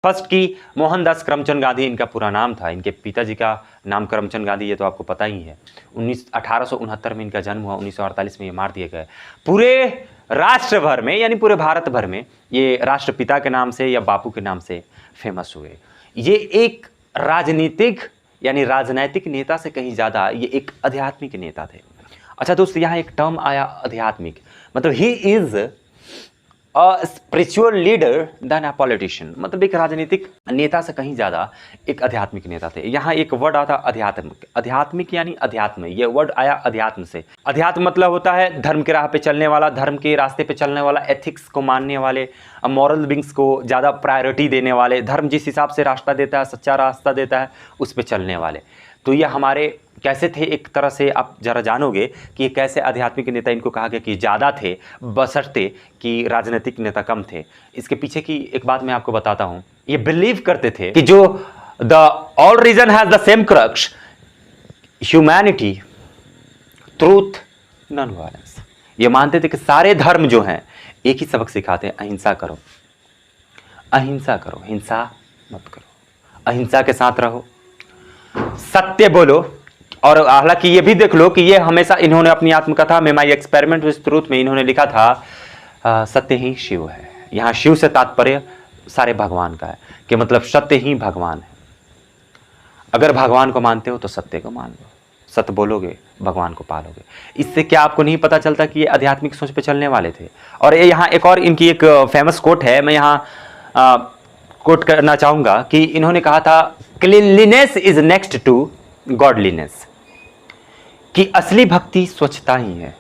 First की मोहनदास करमचंद गांधी इनका पूरा नाम था। इनके पिताजी का नाम करमचंद गांधी, ये तो आपको पता ही है। 1869 में इनका जन्म हुआ, 1948 में ये मार दिए गए। पूरे राष्ट्र भर में यानी पूरे भारत भर में ये राष्ट्रपिता के नाम से या बापू के नाम से फेमस हुए। ये एक राजनीतिक यानी राजनैतिक नेता से कहीं ज़्यादा ये एक आध्यात्मिक नेता थे। अच्छा दोस्त, यहाँ एक टर्म आया आध्यात्मिक, मतलब he is a spiritual leader than a politician, मतलब एक राजनीतिक नेता से कहीं ज़्यादा एक आध्यात्मिक नेता थे। यहाँ एक वर्ड आता आध्यात्मिक, आध्यात्मिक यानी अध्यात्म, ये वर्ड आया अध्यात्म से। अध्यात्म मतलब होता है धर्म के राह पे चलने वाला, धर्म के रास्ते पे चलने वाला, एथिक्स को मानने वाले, मॉरल विंग्स को ज़्यादा प्रायोरिटी देने वाले, धर्म जिस हिसाब से रास्ता देता है, सच्चा रास्ता देता है, उस पर चलने वाले। तो ये हमारे कैसे थे, एक तरह से आप जरा जानोगे कि ये कैसे आध्यात्मिक नेता इनको कहा गया कि ज़्यादा थे, बशर्ते कि राजनीतिक नेता कम थे। इसके पीछे की एक बात मैं आपको बताता हूँ। ये बिलीव करते थे कि जो the all region has the same crux, humanity, truth, non violence. ये मानते थे कि सारे धर्म जो हैं एक ही सबक सिखाते हैं, अहिंसा करो, अहिंसा करो, हिंसा मत करो, अहिंसा के साथ रहो, सत्य बोलो। और हालांकि ये भी देख लो कि ये हमेशा इन्होंने अपनी आत्मकथा में माई एक्सपेरिमेंट विद ट्रूथ में इन्होंने लिखा था सत्य ही शिव है। यहाँ शिव से तात्पर्य सारे भगवान का है कि मतलब सत्य ही भगवान है। अगर भगवान को मानते हो तो सत्य को मान लो, सत्य बोलोगे भगवान को पालोगे। इससे क्या आपको नहीं पता चलता कि ये आध्यात्मिक सोच पे चलने वाले थे। और ये यहाँ एक और इनकी एक फेमस कोट है, मैं यहाँ कोट करना चाहूँगा कि इन्होंने कहा था cleanliness is next to godliness, कि असली भक्ति स्वच्छता ही है।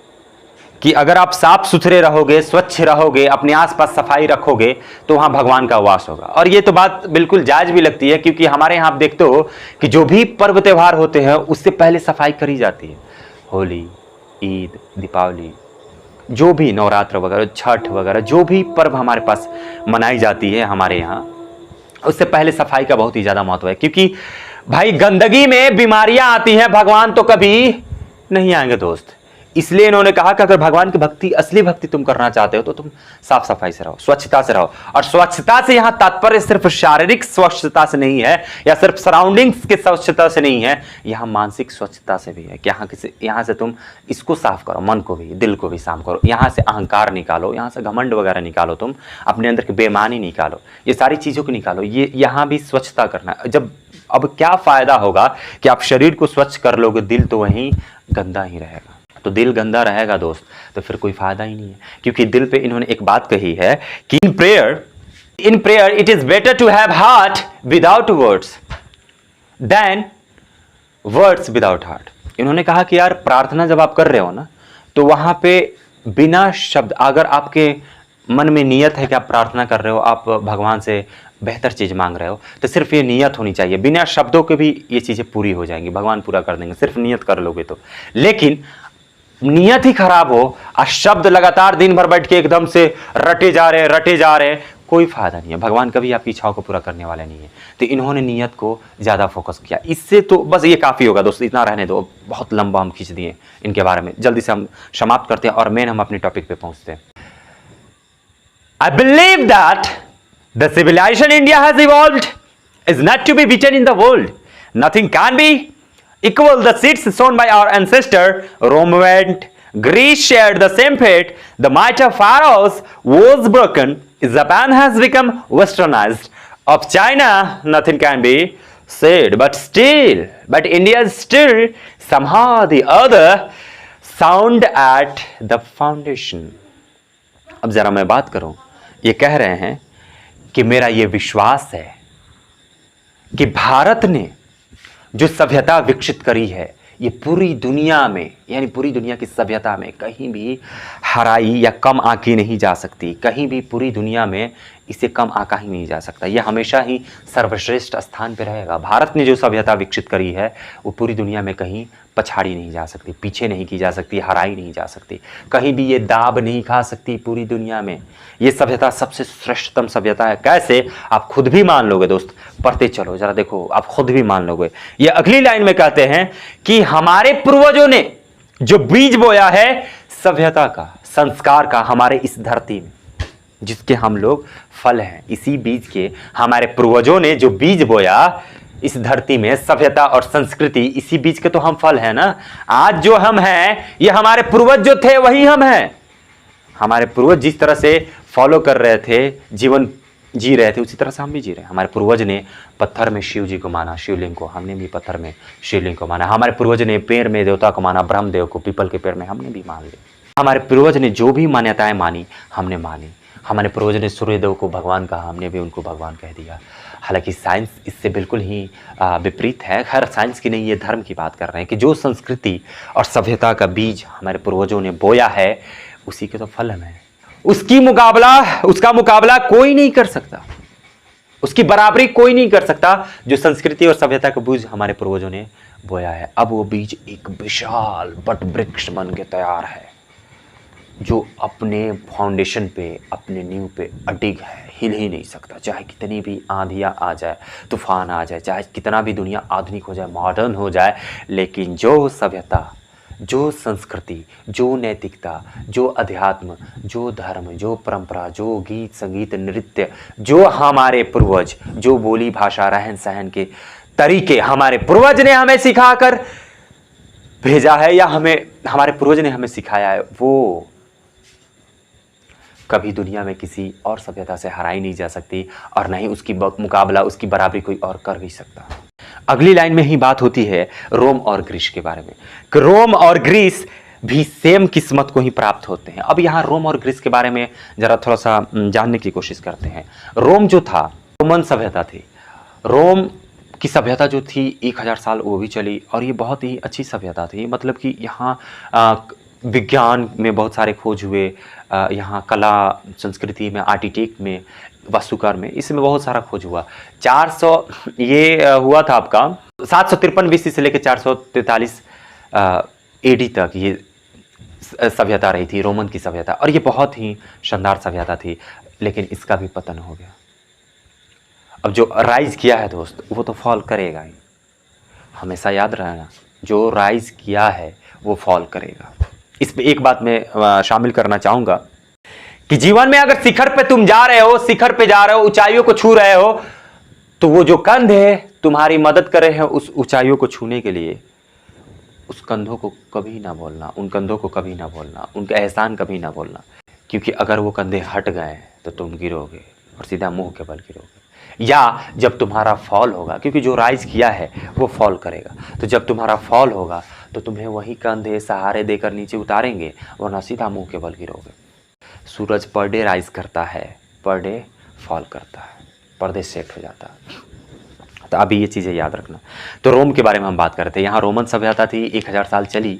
कि अगर आप साफ सुथरे रहोगे, स्वच्छ रहोगे, अपने आसपास सफाई रखोगे तो वहाँ भगवान का वास होगा। और ये तो बात बिल्कुल जायज़ भी लगती है, क्योंकि हमारे यहाँ आप देखते हो कि जो भी पर्व त्यौहार होते हैं उससे पहले सफाई करी जाती है। होली, ईद, दीपावली, जो भी नवरात्र वगैरह, छठ वगैरह, जो भी पर्व हमारे पास मनाई जाती है हमारे यहाँ, उससे पहले सफाई का बहुत ही ज़्यादा महत्व है। क्योंकि भाई गंदगी में बीमारियां आती हैं, भगवान तो कभी नहीं आएंगे दोस्त। इसलिए इन्होंने कहा कि अगर भगवान की भक्ति, असली भक्ति तुम करना चाहते हो तो तुम साफ सफाई से रहो, स्वच्छता से रहो। और स्वच्छता से यहां तात्पर्य सिर्फ शारीरिक स्वच्छता से नहीं है या सिर्फ सराउंडिंग्स के स्वच्छता से नहीं है, यहां मानसिक स्वच्छता से भी है कि यहां से तुम इसको साफ करो, मन को भी, दिल को भी साफ करो। यहां से अहंकार निकालो, यहां से घमंड वगैरह निकालो, तुम अपने अंदर की बेईमानी निकालो, ये सारी चीजों को निकालो। ये यहां भी स्वच्छता करना। जब अब क्या फायदा होगा कि आप शरीर को स्वच्छ कर लोगे, दिल तो वहीं गंदा ही रहेगा। तो दिल गंदा रहेगा दोस्त तो फिर कोई फायदा ही नहीं है। क्योंकि दिल पे इन्होंने एक बात कही है कि in prayer it is better to have heart without words than words without heart. इन्होंने कहा कि यार प्रार्थना जब आप कर रहे हो ना, तो वहां पे बिना शब्द, अगर आपके मन में नियत है कि आप प्रार्थना कर रहे हो, आप भगवान से बेहतर चीज़ मांग रहे हो, तो सिर्फ ये नियत होनी चाहिए। बिना शब्दों के भी ये चीज़ें पूरी हो जाएंगी, भगवान पूरा कर देंगे, सिर्फ नियत कर लोगे तो। लेकिन नियत ही खराब हो और शब्द लगातार दिन भर बैठ के एकदम से रटे जा रहे, कोई फायदा नहीं है। भगवान कभी आपकी इच्छाओं को पूरा करने वाले नहीं है। तो इन्होंने नियत को ज़्यादा फोकस किया। इससे तो बस ये काफ़ी होगा दोस्त, इतना रहने दो, बहुत लंबा हम खींच दिए इनके बारे में। जल्दी से हम समाप्त करते हैं और मेन हम अपने टॉपिक पे पहुंचते हैं। I believe that the civilization India has evolved is not to be beaten in the world. Nothing can be equal the seeds sown by our ancestor. Rome went, Greece shared the same fate. The might of pharaohs was broken. Japan has become westernized. Of China, nothing can be said. But India is still somehow or the other sound at the foundation. अब जरा मैं बात करूं, ये कह रहे हैं कि मेरा ये विश्वास है कि भारत ने जो सभ्यता विकसित करी है, ये पूरी दुनिया में यानी पूरी दुनिया की सभ्यता में कहीं भी हराई या कम आंकी नहीं जा सकती। कहीं भी पूरी दुनिया में इसे कम आंका ही नहीं जा सकता। यह हमेशा ही सर्वश्रेष्ठ स्थान पर रहेगा। भारत ने जो सभ्यता विकसित करी है वो पूरी दुनिया में कहीं पछाड़ी नहीं जा सकती, पीछे नहीं की जा सकती, हराई नहीं जा सकती, कहीं भी ये दाब नहीं खा सकती। पूरी दुनिया में ये सभ्यता सबसे श्रेष्ठतम सभ्यता है। कैसे? आप खुद भी मान लोगे दोस्त, पढ़ते चलो जरा, देखो आप खुद भी मान लोगे। ये अगली लाइन में कहते हैं कि हमारे पूर्वजों ने जो बीज बोया है सभ्यता का, संस्कार का हमारे इस धरती में, जिसके हम लोग फल हैं। इसी बीज के हमारे पूर्वजों ने जो बीज बोया इस धरती में, सभ्यता और संस्कृति, इसी बीज के तो हम फल हैं ना। आज जो हम हैं ये हमारे पूर्वज जो थे वही हम हैं। हमारे पूर्वज जिस तरह से फॉलो कर रहे थे, जीवन जी रहे थे, उसी तरह से हम भी जी रहे हैं। हमारे पूर्वज ने पत्थर में शिव जी को माना, शिवलिंग को, हमने भी पत्थर में शिवलिंग को माना। हमारे पूर्वज ने पेड़ में देवता को माना, ब्रह्मदेव को, पीपल के पेड़ में, हमने भी मान लिया। हमारे पूर्वज ने जो भी मान्यताएं मानी हमने मानी। हमारे पूर्वज ने सूर्यदेव को भगवान कहा, हमने भी उनको भगवान कह दिया। हालांकि साइंस इससे बिल्कुल ही विपरीत है। खैर साइंस की नहीं, ये धर्म की बात कर रहे हैं कि जो संस्कृति और सभ्यता का बीज हमारे पूर्वजों ने बोया है उसी के तो फल हैं। उसका मुकाबला कोई नहीं कर सकता, उसकी बराबरी कोई नहीं कर सकता जो संस्कृति और सभ्यता का बीज हमारे पूर्वजों ने बोया है। अब वो बीज एक विशाल वट वृक्ष बन के तैयार है जो अपने फाउंडेशन पे, अपने नींव पे अडिग है, हिल ही नहीं सकता। चाहे कितनी भी आंधियाँ आ जाए, तूफान आ जाए, चाहे कितना भी दुनिया आधुनिक हो जाए, मॉडर्न हो जाए, लेकिन जो सभ्यता, जो संस्कृति, जो नैतिकता, जो अध्यात्म, जो धर्म, जो परंपरा, जो गीत संगीत नृत्य, जो हमारे पूर्वज, जो बोली भाषा रहन सहन के तरीके हमारे पूर्वज ने हमें सिखाकर भेजा है या हमारे पूर्वज ने हमें सिखाया है, वो कभी दुनिया में किसी और सभ्यता से हराई नहीं जा सकती और नहीं उसकी मुकाबला, उसकी बराबरी कोई और कर भी सकता। अगली लाइन में ही बात होती है रोम और ग्रीस के बारे में कि रोम और ग्रीस भी सेम किस्मत को ही प्राप्त होते हैं। अब यहाँ रोम और ग्रीस के बारे में जरा थोड़ा सा जानने की कोशिश करते हैं। रोम जो था, रोमन सभ्यता थी। रोम की सभ्यता जो थी 1000 साल वो भी चली और ये बहुत ही अच्छी सभ्यता थी। मतलब कि यहाँ विज्ञान में बहुत सारे खोज हुए, यहाँ कला संस्कृति में, आर्किटेक्ट में, वास्तुकार में, इसमें बहुत सारा खोज हुआ। 400 ये हुआ था आपका 753 BC से लेकर 443 AD तक ये सभ्यता रही थी, रोमन की सभ्यता, और ये बहुत ही शानदार सभ्यता थी। लेकिन इसका भी पतन हो गया। अब जो राइज किया है दोस्त वो तो फॉल करेगा ही, हमेशा याद रहना, जो राइज किया है वो फॉल करेगा। इस पे एक बात मैं शामिल करना चाहूँगा कि जीवन में अगर शिखर पे तुम जा रहे हो, शिखर पे जा रहे हो, ऊंचाइयों को छू रहे हो, तो वो जो कंध है तुम्हारी मदद कर रहे हैं उस ऊंचाइयों को छूने के लिए, उस कंधों को कभी ना बोलना, उन कंधों को कभी ना बोलना, उनका एहसान कभी ना बोलना, क्योंकि अगर वो कंधे हट गए तो तुम गिरोगे और सीधा मुंह के बल गिरोगे। या जब तुम्हारा फॉल होगा, क्योंकि जो राइज किया है वो फॉल करेगा, तो जब तुम्हारा फॉल होगा तो तुम्हें वही कंधे सहारे देकर नीचे उतारेंगे, वरना सीधा मुंह के बल गिरोगे। सूरज पर डे राइज करता है, पर डे फॉल करता है, पर डे सेट हो जाता है। तो अभी ये चीज़ें याद रखना। तो रोम के बारे में हम बात करते हैं। यहाँ रोमन सभ्यता थी, 1000 साल चली,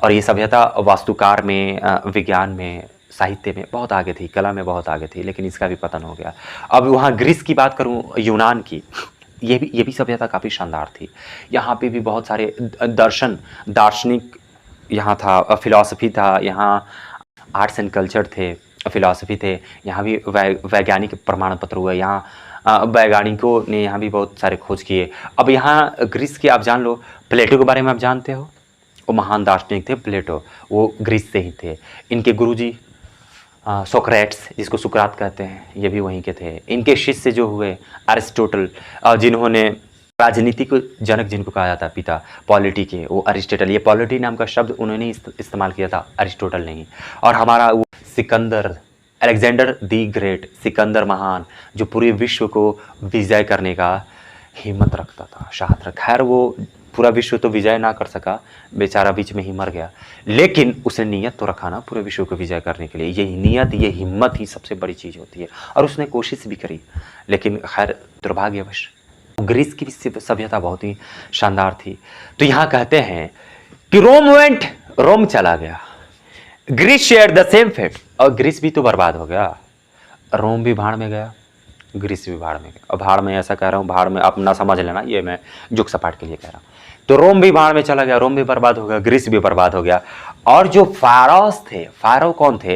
और ये सभ्यता वास्तुकार में, विज्ञान में, साहित्य में बहुत आगे थी, कला में बहुत आगे थी, लेकिन इसका भी पतन हो गया। अब वहाँ ग्रीस की बात करूँ, यूनान की, ये भी सभ्यता काफ़ी शानदार थी। यहाँ पे भी बहुत सारे दार्शनिक यहाँ था, फिलॉसफी था, यहाँ आर्ट्स एंड कल्चर थे, फिलॉसफी थे, यहाँ भी वैज्ञानिक प्रमाण पत्र हुए, यहाँ वैज्ञानिकों ने यहाँ भी बहुत सारे खोज किए। अब यहाँ ग्रीस के आप जान लो, प्लेटो के बारे में आप जानते हो, वो महान दार्शनिक थे प्लेटो, वो ग्रीस से ही थे। इनके गुरुजी सोक्रेट्स, जिसको सुकरात कहते हैं, ये भी वहीं के थे। इनके शिष्य जो हुए अरिस्टोटल, जिन्होंने राजनीति को जनक जिनको कहा जाता पिता पॉलिटी के, वो अरिस्टोटल। ये पॉलिटी नाम का शब्द उन्होंने इस्तेमाल किया था, अरिस्टोटल नहीं। और हमारा वो Sikandar, Alexander the great, Sikandar महान, जो पूरे विश्व को विजय करने का हिम्मत रखता था, साहस रखा। खैर वो पूरा विश्व तो विजय ना कर सका, बेचारा बीच में ही मर गया, लेकिन उसने नियत तो रखा ना पूरे विश्व को विजय करने के लिए। ये नियत, ये हिम्मत ही सबसे बड़ी चीज़ होती है, और उसने कोशिश भी करी, लेकिन खैर दुर्भाग्यवश। ग्रीस की सभ्यता बहुत ही शानदार थी। तो यहाँ कहते हैं कि रोम चला गया, Greece share the same fate, और ग्रीस भी तो बर्बाद हो गया। रोम भी भाड़ में गया, ग्रीस भी भाड़ में गया। और भाड़ में ऐसा कह रहा हूँ, भाड़ में आप ना समझ लेना, ये मैं जुग सपाट के लिए कह रहा हूँ। तो रोम भी भाड़ में चला गया, रोम भी बर्बाद हो गया, ग्रीस भी बर्बाद हो गया। और जो फारोस थे, फारो कौन थे?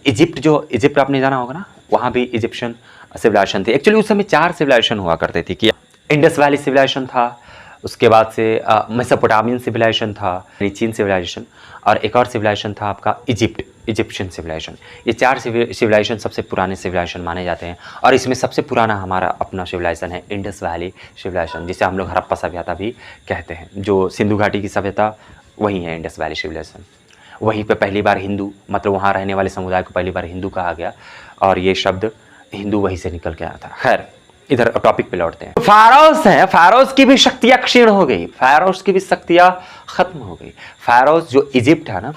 इजिप्ट आपने जाना होगा ना, वहाँ भी इजिप्शियन सिविलाइजेशन थे। एक्चुअली उस समय 4 सिविलाइजेशन हुआ करते थे कि इंडस वैली सिविलाइजेशन था, उसके बाद से मेसोपोटामियन सिविलाइजेशन था, चीन सिविलाइजेशन, और एक और सिविलाइजेशन था आपका इजिप्ट। Egyptian civilisation. ये 4 सिविलाइजेशन सबसे पुराने सिविलाइजेशन माने जाते हैं और इसमें सबसे पुराना हमारा अपना सिविलाइजेशन है इंडस वैली सिविलाइजेशन, जिसे हम लोग हड़प्पा सभ्यता भी कहते हैं। जो सिंधु घाटी की सभ्यता वही है इंडस वैली सिविलाइजेशन। वहीं पे पहली बार हिंदू, मतलब वहाँ रहने वाले समुदाय को पहली बार हिंदू कहा गया और ये शब्द हिंदू वहीं से निकल के आया था। खैर, इधर टॉपिक पे लौटते हैं। फारोस हैं, फारोस की भी शक्तियां क्षीण हो गई, फारोस की भी शक्तियां खत्म हो गई। फारोस जो इजिप्ट है ना,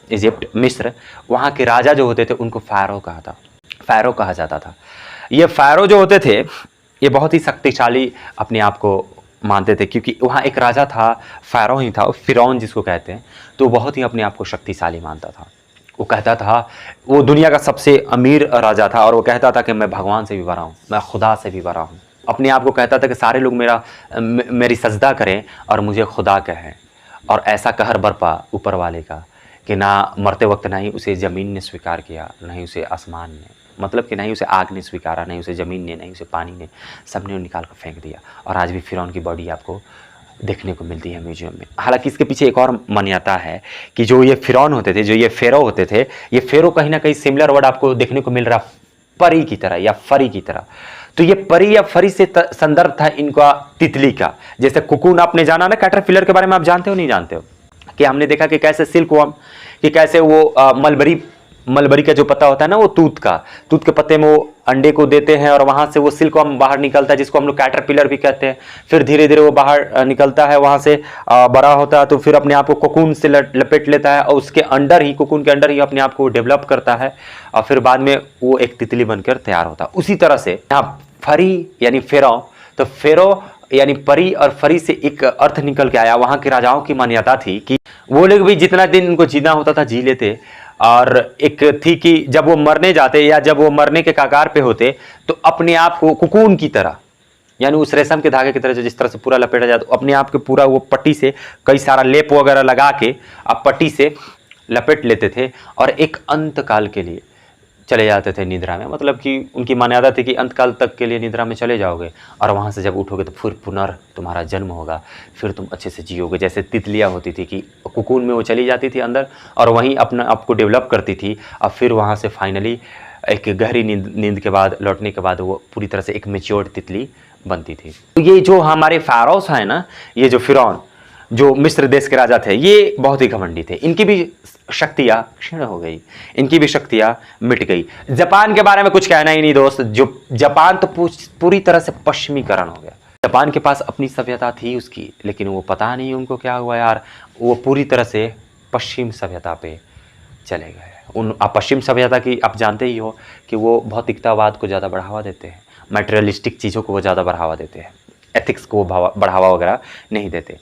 इजिप्ट मिस्र, वहाँ के राजा जो होते थे उनको फ़ारो कहा जाता था। ये फ़ारो जो होते थे ये बहुत ही शक्तिशाली अपने आप को मानते थे, क्योंकि वहाँ एक राजा था, फ़ारो ही था, फिरौन जिसको कहते हैं, तो बहुत ही अपने आप को शक्तिशाली मानता था। वो कहता था, वो दुनिया का सबसे अमीर राजा था और वो कहता था कि मैं भगवान से भी बड़ा हूँ, मैं खुदा से भी बड़ा हूँ। अपने आप को कहता था कि सारे लोग मेरी सजदा करें और मुझे खुदा कहें। और ऐसा कहर बरपा ऊपर वाले का कि ना मरते वक्त ना ही उसे ज़मीन ने स्वीकार किया, ना ही उसे आसमान ने, मतलब कि नहीं उसे आग ने स्वीकारा, नहीं उसे ज़मीन ने, नहीं उसे पानी ने, सब ने निकाल कर फेंक दिया। और आज भी फिरौन की बॉडी आपको देखने को मिलती है म्यूजियम में। हालांकि इसके पीछे एक और मान्यता है कि जो ये फिरौन होते थे, जो ये फेरो होते थे, ये फेरो कहीं ना कहीं सिमिलर वर्ड आपको देखने को मिल रहा, परी की तरह या फरी की तरह। तो ये परी या फरी से संदर्भ था इनका तितली का। जैसे कुकून आपने जाना ना, कैटरपिलर के बारे में आप जानते हो नहीं जानते हो, कि हमने देखा कि कैसे सिल्कवर्म, कि कैसे वो मलबरी का जो पत्ता होता है ना, वो तूत के पत्ते में वो अंडे को देते हैं और वहाँ से वो सिल्कवर्म बाहर निकलता है, जिसको हम लोग कैटरपिलर भी कहते हैं। फिर धीरे धीरे वो बाहर निकलता है, वहाँ से बड़ा होता है, तो फिर अपने आप को कोकून से लपेट लेता है और उसके अंडर ही, कोकून के अंडर ही अपने आप को डेवलप करता है और फिर बाद में वो एक तितली बनकर तैयार होता है। उसी तरह से यहाँ फरी यानी फेरो, तो फेरो यानी परी और फरी से एक अर्थ निकल के आया। वहाँ के राजाओं की मान्यता थी कि वो लोग भी जितना दिन उनको जीना होता था जी लेते, और एक थी कि जब वो मरने जाते या जब वो मरने के कगार पे होते तो अपने आप को कुकून की तरह, यानी उस रेशम के धागे की तरह जिस तरह से पूरा लपेटा जाता, तो अपने आप के पूरा वो पट्टी से कई सारा लेप वगैरह लगा के आप पट्टी से लपेट लेते थे और एक अंत काल के लिए चले जाते थे निद्रा में। मतलब कि उनकी मान्यता थी कि अंतकाल तक के लिए निद्रा में चले जाओगे और वहाँ से जब उठोगे तो फिर तुम्हारा जन्म होगा, फिर तुम अच्छे से जियोगे। जैसे तितलियाँ होती थी कि कुकून में वो चली जाती थी अंदर और वहीं अपना आप को डेवलप करती थी और फिर वहाँ से फाइनली एक गहरी नींद के बाद लौटने के बाद वो पूरी तरह से एक मैच्योर्ड तितली बनती थी। तो ये जो हमारे फ़ारोस है ना, ये जो फिरौन जो मिस्र देश के राजा थे, ये बहुत ही घमंडी थे। इनकी भी शक्तियाँ क्षीण हो गई, इनकी भी शक्तियाँ मिट गई। जापान के बारे में कुछ कहना ही नहीं दोस्त। जो जापान तो पूरी तरह से पश्चिमीकरण हो गया। जापान के पास अपनी सभ्यता थी उसकी, लेकिन वो पता नहीं उनको क्या हुआ यार, वो पूरी तरह से पश्चिम सभ्यता पे चले गए। पश्चिम सभ्यता की आप जानते ही हो कि वो भौतिकतावाद को ज़्यादा बढ़ावा देते हैं, मटेरियलिस्टिक चीज़ों को वो ज़्यादा बढ़ावा देते हैं, एथिक्स को बढ़ावा वगैरह नहीं देते।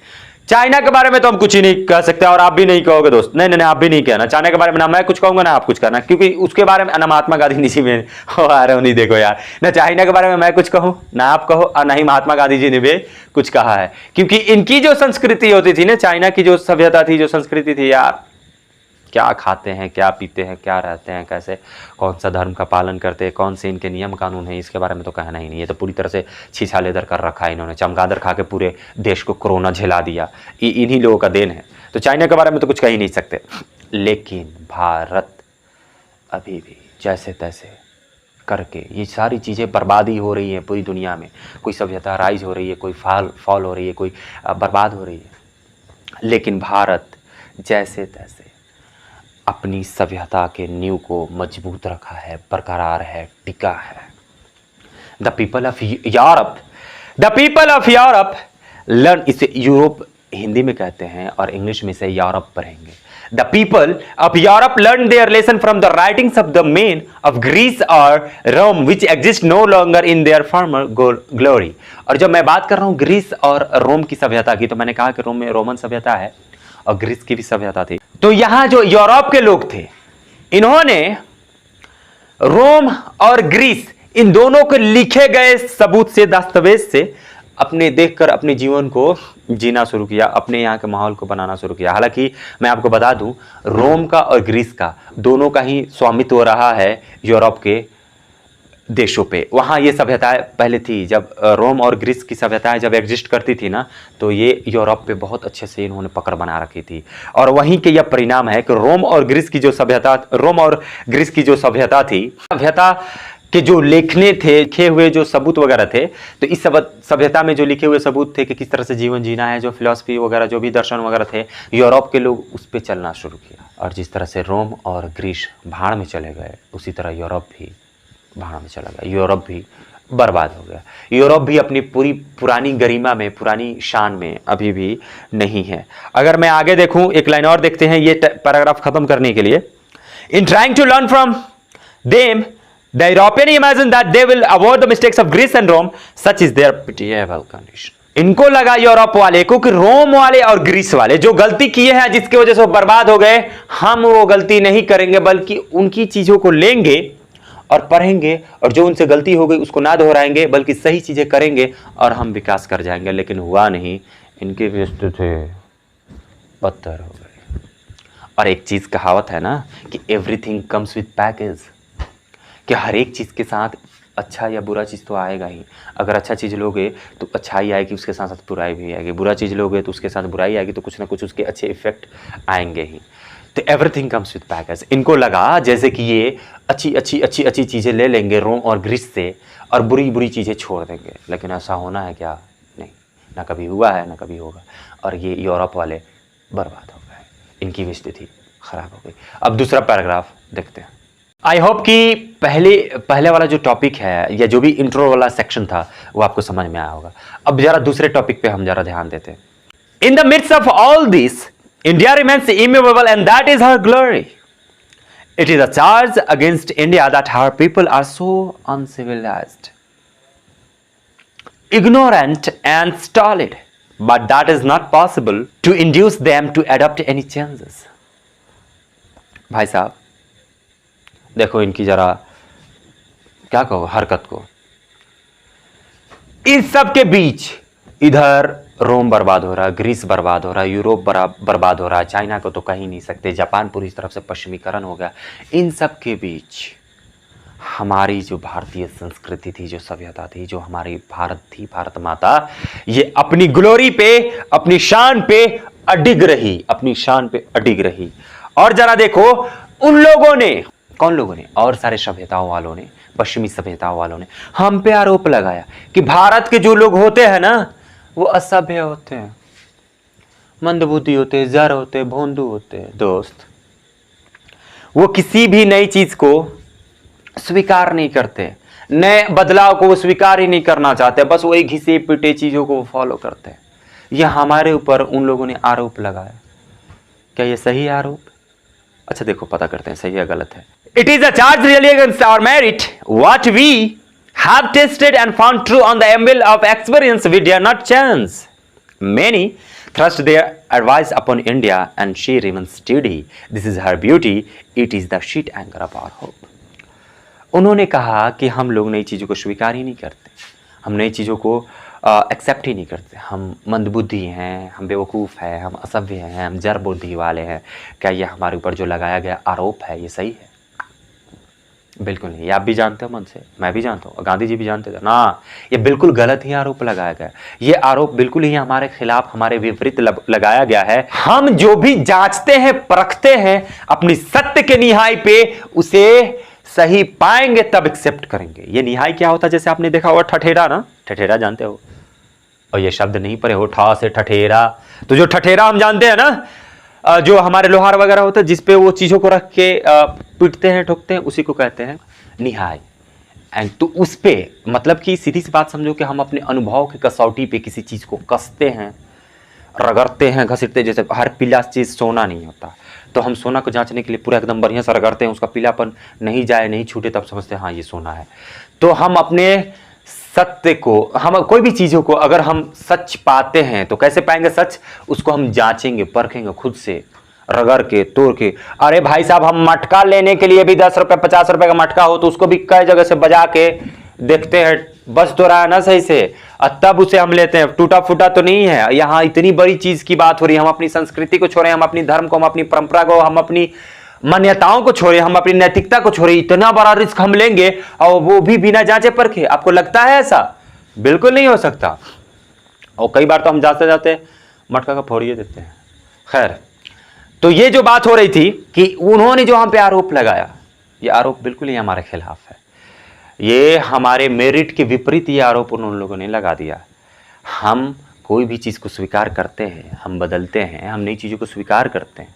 चाइना के बारे में तो हम कुछ ही नहीं कह सकते और आप भी नहीं कहोगे दोस्त। नहीं, आप भी नहीं कहना चाइना के बारे में, ना मैं कुछ कहूंगा ना आप कुछ कहना, क्योंकि उसके बारे में ना महात्मा गांधी जी में आ रहे हो, नहीं देखो यार, ना चाइना के बारे में मैं कुछ कहूँ ना आप कहो और ना ही महात्मा गांधी जी ने भी कुछ कहा है। क्योंकि इनकी जो संस्कृति होती थी ना, चाइना की जो सभ्यता थी, जो संस्कृति थी यार, क्या खाते हैं, क्या पीते हैं, क्या रहते हैं, कैसे कौन सा धर्म का पालन करते हैं, कौन से इनके नियम कानून है, इसके बारे में तो कहना ही नहीं। ये तो पूरी तरह से छीछा लेदर कर रखा है इन्होंने, चमगादड़ खा के पूरे देश को कोरोना झेला दिया। इन्हीं लोगों का देन है। तो चाइना के बारे में तो कुछ कह ही नहीं सकते। लेकिन भारत अभी भी जैसे तैसे करके ये सारी चीज़ें बर्बादी हो रही है पूरी दुनिया में। कोई सभ्यता राइज हो रही है, कोई फॉल हो रही है, कोई बर्बाद हो रही है। लेकिन भारत जैसे तैसे अपनी सभ्यता के नींव को मजबूत रखा है, बरकरार है, टिका है। The people of Europe learn, इसे यूरोप हिंदी में कहते हैं और इंग्लिश में से यूरोप पढ़ेंगे। The people of Europe learn their lesson from the writings of the men of Greece और Rome which exist no longer in their former glory. और जब मैं बात कर रहा हूँ ग्रीस और रोम की सभ्यता की, तो मैंने कहा कि रोम में रोमन सभ्यता है और ग्रीस की भी सभ्यता थी। तो यहां जो यूरोप के लोग थे, इन्होंने रोम और ग्रीस इन दोनों के लिखे गए सबूत से, दस्तावेज से अपने देखकर अपने जीवन को जीना शुरू किया, अपने यहाँ के माहौल को बनाना शुरू किया। हालांकि मैं आपको बता दूं, रोम का और ग्रीस का दोनों का ही स्वामित्व रहा है यूरोप के देशों पे, वहाँ ये सभ्यताएं पहले थी। जब रोम और ग्रीस की सभ्यताएं जब एग्जिस्ट करती थी ना, तो ये यूरोप पे बहुत अच्छे से इन्होंने पकड़ बना रखी थी। और वहीं के यह परिणाम है कि रोम और ग्रीस की जो सभ्यता थी, सभ्यता के जो लिखे हुए जो सबूत वगैरह थे, तो इस सभ्यता में जो लिखे हुए सबूत थे कि किस तरह से जीवन जीना है, जो फिलॉसफी वगैरह जो भी दर्शन वगैरह थे, यूरोप के लोग उस पर चलना शुरू किया। और जिस तरह से रोम और ग्रीस भाड़ में चले गए, उसी तरह यूरोप भी भाड़ में चला गया। यूरोप भी बर्बाद हो गया। यूरोप भी अपनी पूरी पुरानी गरिमा में, पुरानी शान में अभी भी नहीं है। अगर मैं आगे देखूं, एक लाइन और देखते हैं ये पैराग्राफ खत्म करने के लिए। In trying to learn from them the European imagine that they will avoid the mistakes of Greece and Rome, such is their pitiable condition. इनको लगा यूरोप वाले को कि रोम वाले और ग्रीस वाले जो गलती किए हैं, जिसकी वजह से वो बर्बाद हो गए, हम वो गलती नहीं करेंगे, बल्कि उनकी चीजों को लेंगे और पढ़ेंगे, और जो उनसे गलती हो गई उसको ना दोहराएंगे, बल्कि सही चीजें करेंगे और हम विकास कर जाएंगे। लेकिन हुआ नहीं, इनके व्यस्त थे, पत्थर हो गए। और एक चीज कहावत है ना कि एवरीथिंग कम्स विद पैकेज, कि हर एक चीज़ के साथ अच्छा या बुरा चीज़ तो आएगा ही। अगर अच्छा चीज़ लोगे तो अच्छाई आएगी, उसके साथ साथ बुराई भी आएगी। बुरा चीज़ लोगे तो उसके साथ बुराई आएगी, तो कुछ ना कुछ उसके अच्छे इफेक्ट आएंगे ही। तो एवरीथिंग कम्स विद पैकेज। इनको लगा जैसे कि ये अच्छी चीज़ें ले लेंगे रोम और ग्रीस से और बुरी बुरी चीज़ें छोड़ देंगे, लेकिन ऐसा होना है क्या? नहीं, ना कभी हुआ है, ना कभी होगा। और ये यूरोप वाले बर्बाद हो गए, इनकी स्थिति खराब हो गई। अब दूसरा पैराग्राफ देखते हैं। आई होप कि पहले वाला जो टॉपिक है या जो भी इंट्रो वाला सेक्शन था वो आपको समझ में आया होगा। अब जरा दूसरे टॉपिक पे हम जरा ध्यान देते हैं। In the midst of all this India remains immovable and that is her glory. It is a charge against India that her people are so uncivilised, ignorant and stolid, but that is not possible to induce them to adopt any changes. भाई साहब देखो इनकी जरा क्या कहो हरकत को। इस सब के बीच इधर रोम बर्बाद हो रहा है, ग्रीस बर्बाद हो रहा है, यूरोप बर्बाद हो रहा है, चाइना को तो कह ही नहीं सकते, जापान पूरी तरफ से पश्चिमीकरण हो गया। इन सब के बीच हमारी जो भारतीय संस्कृति थी, जो सभ्यता थी, जो हमारी भारत थी, भारत माता, ये अपनी ग्लोरी पे, अपनी शान पे अडिग रही, अपनी शान पे अडिग रही। और जरा देखो उन लोगों ने, कौन लोगों ने? और सारे सभ्यताओं वालों ने, पश्चिमी सभ्यताओं वालों ने हम पे आरोप लगाया कि भारत के जो लोग होते हैं ना, वो असभ्य होते हैं, मंदबुद्धि होते हैं, जर होते हैं, भोंदू होते हैं। दोस्त, वो किसी भी नई चीज को स्वीकार नहीं करते, नए बदलाव को वो स्वीकार ही नहीं करना चाहते, बस वही घिसे पिटे चीजों को वो फॉलो करते हैं। यह हमारे ऊपर उन लोगों ने आरोप लगाया। क्या ये सही आरोप? अच्छा देखो, पता करते हैं सही है गलत है। It is a charge really against our merit. What we have tested and found true on the anvil of experience, we dare not change. Many thrust their advice upon India, and she remains steady. This is her beauty. It is the sheet anchor of our hope. उन्होंने कहा कि हम लोग नई चीज़ों को स्वीकार ही नहीं करते, हम नई चीज़ों को एक्सेप्ट ही नहीं करते, हम मंदबुद्धि हैं, हम बेवकूफ़ हैं, हम असभ्य हैं, हम जड़ बुद्धि वाले हैं। क्या ये हमारे ऊपर जो लगाया गया आरोप है ये सही है? बिल्कुल नहीं। आप भी जानते हो मन से, मैं भी जानता हूँ, गांधी जी भी जानते थे ना, ये बिल्कुल गलत ही आरोप लगाया गया। ये आरोप बिल्कुल ही हमारे खिलाफ, हमारे विपरीत लगाया गया है। हम जो भी जांचते हैं, परखते हैं, अपनी सत्य के निहाई पे उसे सही पाएंगे तब एक्सेप्ट करेंगे। ये निहाई क्या होता है? जैसे आपने देखा होगा ठठेरा ना, ठठेरा जानते हो? और ये शब्द नहीं पढ़े हो, ठा से ठठेरा। तो जो ठठेरा हम जानते हैं ना, जो हमारे लोहार वगैरह होते हैं जिसपे वो चीजों को रख के पीटते हैं, ठोकते हैं, उसी को कहते हैं निहाई। एंड तो उस पे मतलब कि सीधी सी बात समझो कि हम अपने अनुभव की कसौटी पे किसी चीज को कसते हैं, रगड़ते हैं, घसीटते हैं। जैसे हर पीला चीज सोना नहीं होता, तो हम सोना को जांचने के लिए पूरा एकदम बढ़िया से रगड़ते हैं, उसका पीलापन नहीं जाए, नहीं छूटे, तब समझते हैं हाँ ये सोना है। तो हम अपने सत्य को, हम कोई भी चीज़ों को अगर हम सच पाते हैं तो कैसे पाएंगे सच? उसको हम जांचेंगे, परखेंगे खुद से, रगड़ के, तोड़ के। अरे भाई साहब, हम मटका लेने के लिए भी 10 रुपये 50 रुपये का मटका हो तो उसको भी कई जगह से बजा के देखते हैं, बस तो रहा है ना सही से, और तब उसे हम लेते हैं। टूटा फूटा तो नहीं है। यहाँ इतनी बड़ी चीज की बात हो रही है, हम अपनी संस्कृति को छोड़े, हम अपनी धर्म को, हम अपनी परंपरा को, हम अपनी मान्यताओं को छोड़े, हम अपनी नैतिकता को छोड़े, इतना बड़ा रिस्क हम लेंगे और वो भी बिना जांचे परखे? आपको लगता है ऐसा? बिल्कुल नहीं हो सकता। और कई बार तो हम जाते जाते मटका का फोड़िए देते हैं। खैर, तो ये जो बात हो रही थी कि उन्होंने जो हम पे आरोप लगाया, ये आरोप बिल्कुल ही हमारे खिलाफ है। ये हमारे मेरिट के विपरीत ये आरोप उन लोगों ने लगा दिया। हम कोई भी चीज़ को स्वीकार करते हैं, हम बदलते हैं, हम नई चीज़ों को स्वीकार करते हैं,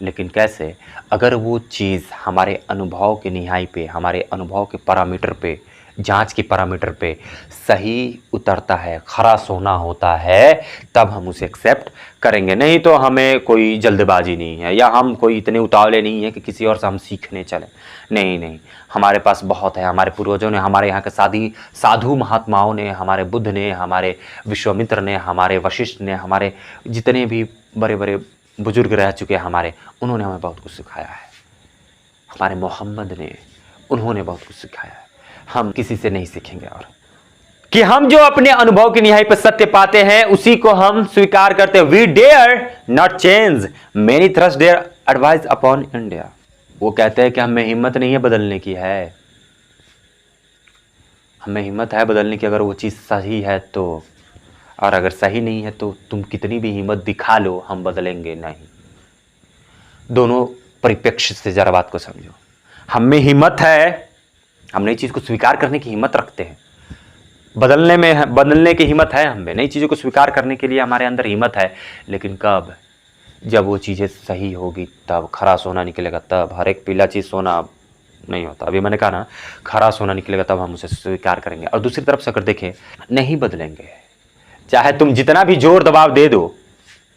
लेकिन कैसे? अगर वो चीज़ हमारे अनुभव के निहाई पे, हमारे अनुभव के पैरामीटर पे, जांच के पैरामीटर पे सही उतरता है, खरा सोना होता है, तब हम उसे एक्सेप्ट करेंगे। नहीं तो हमें कोई जल्दबाजी नहीं है, या हम कोई इतने उतावले नहीं है कि किसी और से हम सीखने चलें। नहीं नहीं, हमारे पास बहुत है। हमारे पूर्वजों ने, हमारे यहाँ के साधु महात्माओं ने, हमारे बुद्ध ने, हमारे विश्वामित्र ने, हमारे वशिष्ठ ने, हमारे जितने भी बड़े बड़े बुजुर्ग रह चुके हैं हमारे, उन्होंने हमें बहुत कुछ सिखाया है। हमारे मोहम्मद ने, उन्होंने बहुत कुछ सिखाया है। हम किसी से नहीं सीखेंगे। और कि हम जो अपने अनुभव की निहाई पर सत्य पाते हैं उसी को हम स्वीकार करते हैं। We dare not change, many thrust their advice upon India. वो कहते हैं कि हमें हिम्मत नहीं है बदलने की, है हमें हिम्मत है बदलने की अगर वो चीज़ सही है तो, और अगर सही नहीं है तो तुम कितनी भी हिम्मत दिखा लो, हम बदलेंगे नहीं। दोनों परिप्रेक्ष्य से जरा बात को समझो। हमें हिम्मत है, हम नई चीज़ को स्वीकार करने की हिम्मत रखते हैं, बदलने की हिम्मत है हमें, नई चीज़ों को स्वीकार करने के लिए हमारे अंदर हिम्मत है। लेकिन कब? जब वो चीज़ें सही होगी तब, खरा सोना निकलेगा तब। हर एक पीला चीज़ सोना नहीं होता, अभी मैंने कहा ना, खरा सोना निकलेगा तब हम उसे स्वीकार करेंगे। और दूसरी तरफ से अगर देखें, नहीं बदलेंगे, चाहे तुम जितना भी जोर दबाव दे दो,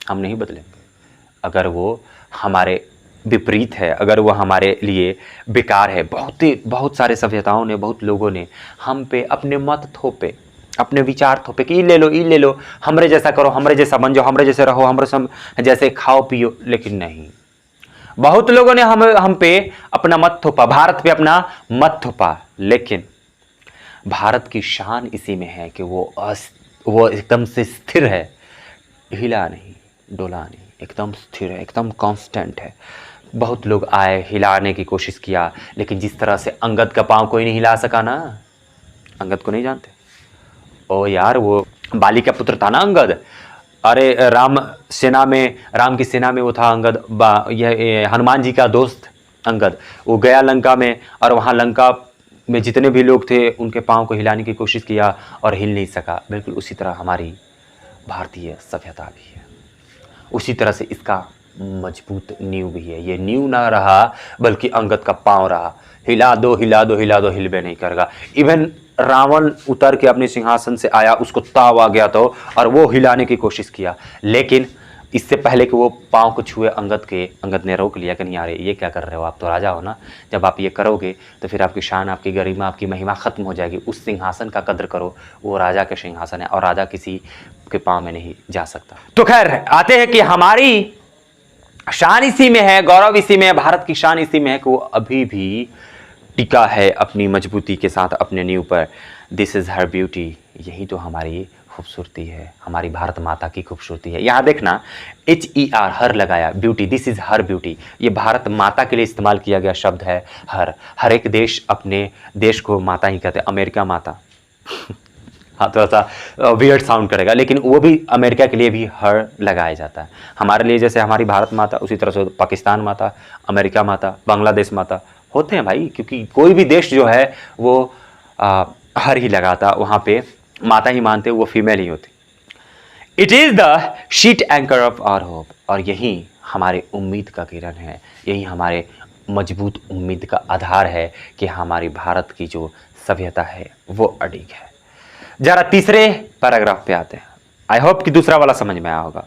हम नहीं बदलेंगे। अगर वो हमारे विपरीत है, अगर वो हमारे लिए बेकार है। बहुत सारे सभ्यताओं ने, बहुत लोगों ने हम पे अपने मत थोपे, अपने विचार थोपे कि ई ले लो, हमरे जैसा करो, हमरे जैसा बन जाओ, हमरे जैसे रहो, हमरे जैसे खाओ पियो। लेकिन नहीं, बहुत लोगों ने हम पे अपना मत थोपा, भारत पे अपना मत थोपा। लेकिन भारत की शान इसी में है कि वो एकदम से स्थिर है, हिला नहीं डोला नहीं, एकदम स्थिर है, एकदम कांस्टेंट है। बहुत लोग आए, हिलाने की कोशिश किया, लेकिन जिस तरह से अंगद का पांव कोई नहीं हिला सका ना। अंगद को नहीं जानते? ओ यार, वो बाली का पुत्र था ना अंगद। अरे राम की सेना में वो था अंगद, यह हनुमान जी का दोस्त अंगद। वो गया लंका में, और वहाँ लंका में जितने भी लोग थे उनके पांव को हिलाने की कोशिश किया और हिल नहीं सका। बिल्कुल उसी तरह हमारी भारतीय सभ्यता भी है, उसी तरह से इसका मजबूत नींव भी है। ये नींव ना रहा बल्कि अंगद का पांव रहा। हिला दो हिलबे नहीं करेगा। इवन रावण उतर के अपने सिंहासन से आया, उसको ताव आ गया तो, और वो हिलाने की कोशिश किया, लेकिन इससे पहले कि वो पांव को छुए अंगद ने रोक लिया कि नहीं यार, ये क्या कर रहे हो, आप तो राजा हो ना। जब आप ये करोगे तो फिर आपकी शान, आपकी गरिमा, आपकी महिमा खत्म हो जाएगी। उस सिंहासन का कद्र करो, वो राजा के सिंहासन है और राजा किसी के पांव में नहीं जा सकता। तो खैर, आते हैं कि हमारी शान इसी में है, गौरव इसी में है, भारत की शान इसी में है कि वो अभी भी टिका है अपनी मजबूती के साथ अपने नींव पर। दिस इज हर ब्यूटी, यही तो हमारी खूबसूरती है, हमारी भारत माता की खूबसूरती है। यहाँ देखना, HER, हर लगाया, beauty, this is her beauty. ये भारत माता के लिए इस्तेमाल किया गया शब्द है। हर एक देश अपने देश को माता ही कहते हैं। अमेरिका माता हाँ, थोड़ा सा वियर्ड साउंड करेगा, लेकिन वो भी अमेरिका के लिए भी हर लगाया जाता है। हमारे लिए जैसे हमारी भारत माता, उसी तरह से पाकिस्तान माता, अमेरिका माता, बांग्लादेश माता होते हैं भाई, क्योंकि कोई भी देश जो है वो हर ही लगाता, वहाँ पे माता ही मानते, वो फीमेल ही होती। It is the sheet anchor of our hope, और यही हमारे उम्मीद का किरण है, यही हमारे मजबूत उम्मीद का आधार है कि हमारी भारत की जो सभ्यता है वो अडिग है। जरा तीसरे पैराग्राफ पे आते हैं। आई होप कि दूसरा वाला समझ में आया होगा।